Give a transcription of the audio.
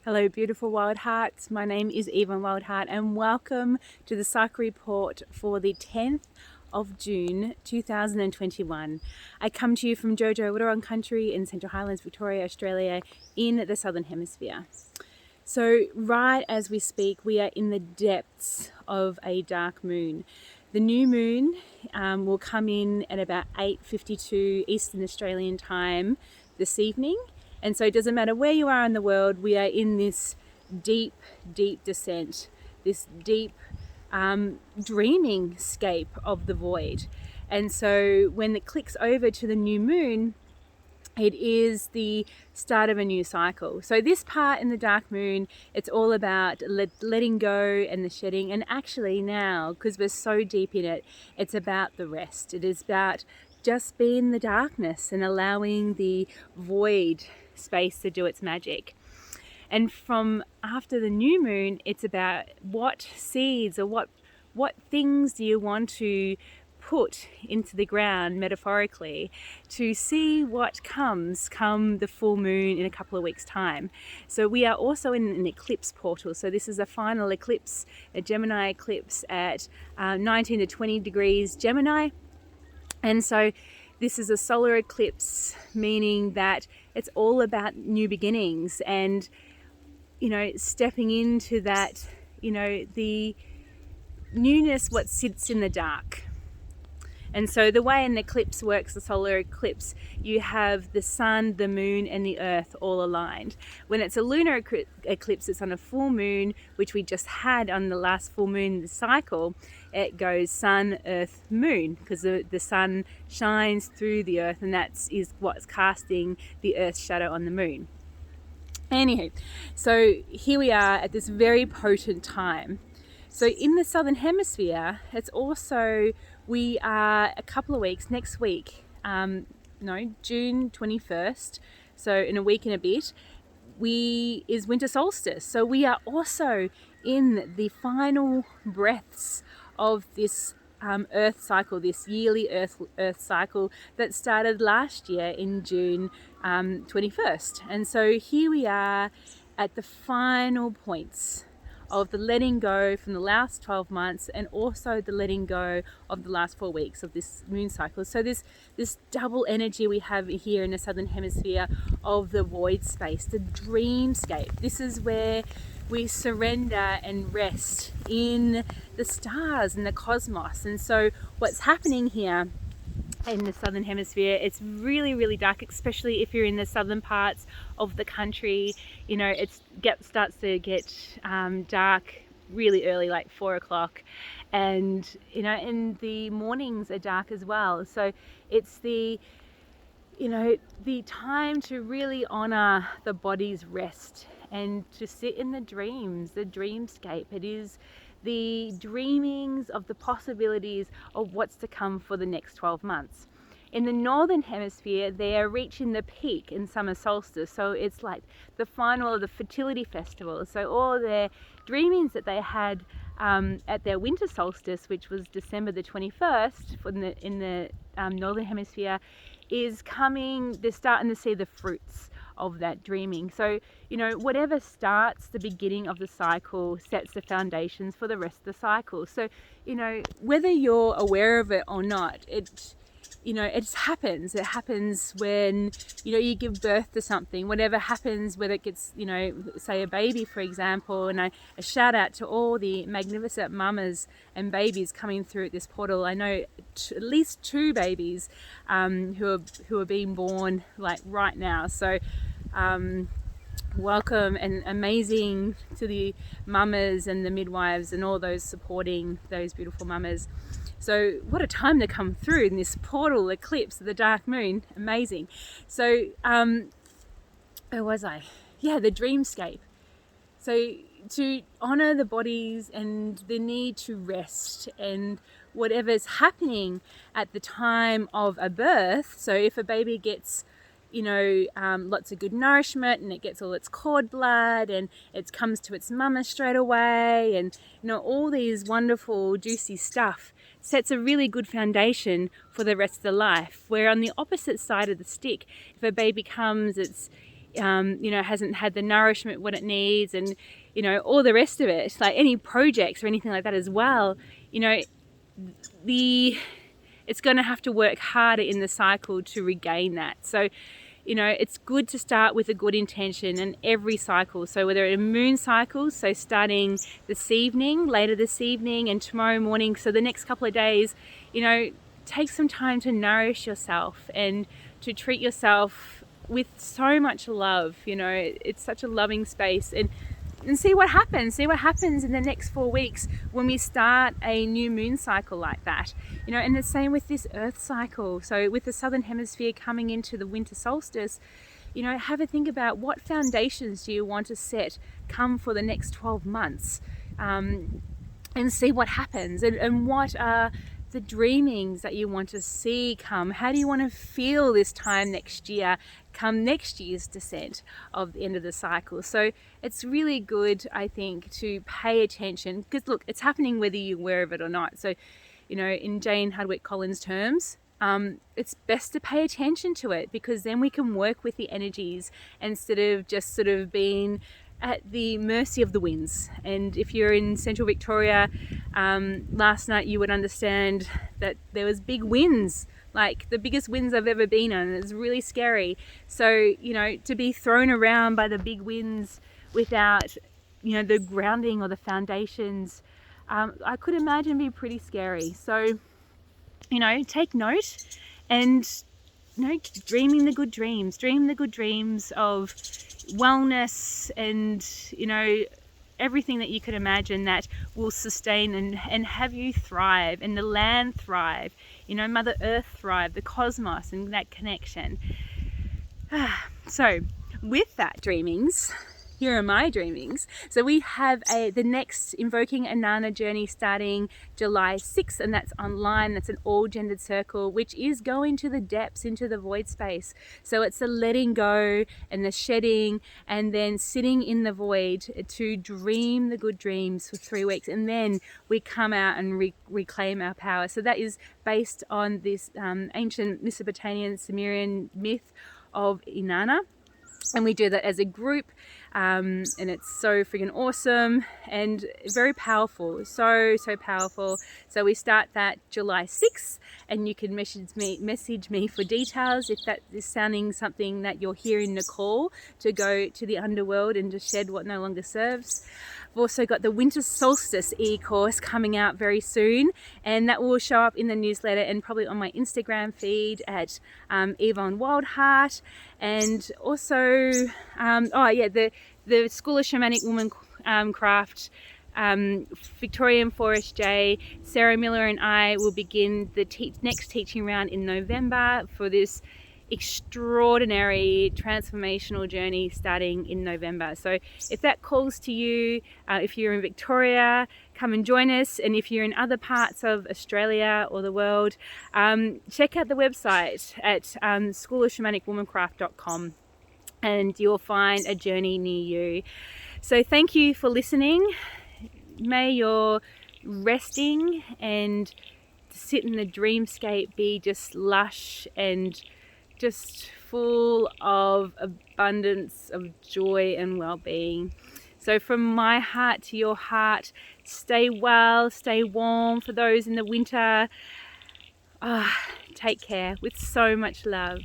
Hello, beautiful wild hearts. My name is Yvonne Wildheart, and welcome to the cycle report for the 10th of June 2021. I come to you from Jojo Wurrung country in Central Highlands, Victoria, Australia, in the Southern Hemisphere. So, right as we speak, we are in the depths of a dark moon. The new moon will come in at about 8:52 Eastern Australian time this evening. And so it doesn't matter where you are in the world, we are in this deep, deep descent, this deep dreaming scape of the void. And so when it clicks over to the new moon, it is the start of a new cycle. So this part in the dark moon, it's all about letting go and the shedding. And actually now, because we're so deep in it, it's about the rest. It is about just being in the darkness and allowing the void space to do its magic. And from after the new moon, it's about what seeds or what things do you want to put into the ground, metaphorically, to see what comes come the full moon in a couple of weeks' time. So we are also in an eclipse portal. So this is a final eclipse, a Gemini eclipse at 19 to 20 degrees Gemini. And so this is a solar eclipse, meaning that it's all about new beginnings and, stepping into that, the newness, what sits in the dark. And so the way an eclipse works, the solar eclipse, you have the sun, the moon, and the earth all aligned. When it's a lunar eclipse, it's on a full moon, which we just had on the last full moon the cycle. It goes sun, earth, moon, because the sun shines through the earth, and that is what's casting the earth's shadow on the moon. Anywho, so here we are at this very potent time. So in the Southern Hemisphere, it's also, we are a couple of weeks, next week, June 21st, so in a week and a bit, is winter solstice. So we are also in the final breaths of this earth cycle, this yearly earth cycle that started last year in June 21st. And so here we are at the final points of the letting go from the last 12 months and also the letting go of the last 4 weeks of this moon cycle. So this double energy we have here in the Southern Hemisphere of the void space, the dreamscape. This is where we surrender and rest in the stars and the cosmos. And so what's happening here in the Southern Hemisphere, it's really, really dark, especially if you're in the southern parts of the country. It starts to get dark really early, like 4 o'clock, and and the mornings are dark as well. So it's the time to really honor the body's rest and to sit in the dreams, the dreamscape. It is the dreamings of the possibilities of what's to come for the next 12 months. In the Northern Hemisphere, they are reaching the peak in summer solstice. So it's like the final of the fertility festival. So all their dreamings that they had at their winter solstice, which was December the 21st in the Northern Hemisphere, is coming. They're starting to see the fruits of that dreaming. So, whatever starts the beginning of the cycle sets the foundations for the rest of the cycle. So, whether you're aware of it or not, it happens. It happens when, you give birth to something, whatever happens, whether it gets, say a baby, for example. And a shout out to all the magnificent mamas and babies coming through at this portal. I know at least 2 babies who are being born like right now. So welcome and amazing to the mamas and the midwives and all those supporting those beautiful mamas. So what a time to come through in this portal eclipse of the dark moon. Amazing. So where was I? Yeah, the dreamscape. So to honor the bodies and the need to rest and whatever's happening at the time of a birth. So if a baby gets lots of good nourishment and it gets all its cord blood and it comes to its mama straight away, and all these wonderful juicy stuff sets a really good foundation for the rest of the life. Where on the opposite side of the stick, if a baby comes, hasn't had the nourishment what it needs, and all the rest of it, like any projects or anything like that as well, it's going to have to work harder in the cycle to regain that. So it's good to start with a good intention in every cycle. So whether it's a moon cycle, so starting later this evening and tomorrow morning, so the next couple of days, take some time to nourish yourself and to treat yourself with so much love. It's such a loving space, and see what happens in the next 4 weeks when we start a new moon cycle like that. And the same with this earth cycle. So with the southern hemisphere coming into the winter solstice, have a think about what foundations do you want to set come for the next 12 months, and see what happens, and what are the dreamings that you want to see come. How do you want to feel this time next year, come next year's descent of the end of the cycle? So it's really good, I think, to pay attention, because look, it's happening whether you're aware of it or not. So in Jane Hardwick Collins terms, it's best to pay attention to it, because then we can work with the energies instead of just sort of being at the mercy of the winds. And if you're in central Victoria, last night you would understand that there was big winds, like the biggest winds I've ever been on. It's really scary. So to be thrown around by the big winds without the grounding or the foundations, I could imagine be pretty scary. So take note, and dreaming the good dreams. Dream the good dreams of wellness and everything that you could imagine that will sustain and have you thrive, and the land thrive, Mother Earth thrive, the cosmos and that connection. So with that dreamings, here are my dreamings. So we have the next Invoking Inanna journey starting July 6th, and that's online. That's an all-gendered circle, which is going to the depths, into the void space. So it's the letting go and the shedding, and then sitting in the void to dream the good dreams for 3 weeks, and then we come out and reclaim our power. So that is based on this ancient Mesopotamian Sumerian myth of Inanna. And we do that as a group, and it's so friggin' awesome and very powerful, so powerful. So we start that July 6th, and you can message me for details if that is sounding something that you're hearing the call to go to the underworld and to shed what no longer serves. I've also got the Winter Solstice e-course coming out very soon, and that will show up in the newsletter and probably on my Instagram feed at Yvonne Wildheart. And also, the School of Shamanic Woman Craft, Victorian 4SJ, Sarah Miller and I will begin the next teaching round in November for this extraordinary transformational journey starting in November. So if that calls to you, if you're in Victoria, come and join us. And if you're in other parts of Australia or the world, check out the website at schoolofshamanicwomancraft.com, and you'll find a journey near you. So thank you for listening. May your resting and sit in the dreamscape be just lush and just full of abundance of joy and well-being. So from my heart to your heart, stay well, stay warm. For those in the winter, take care with so much love.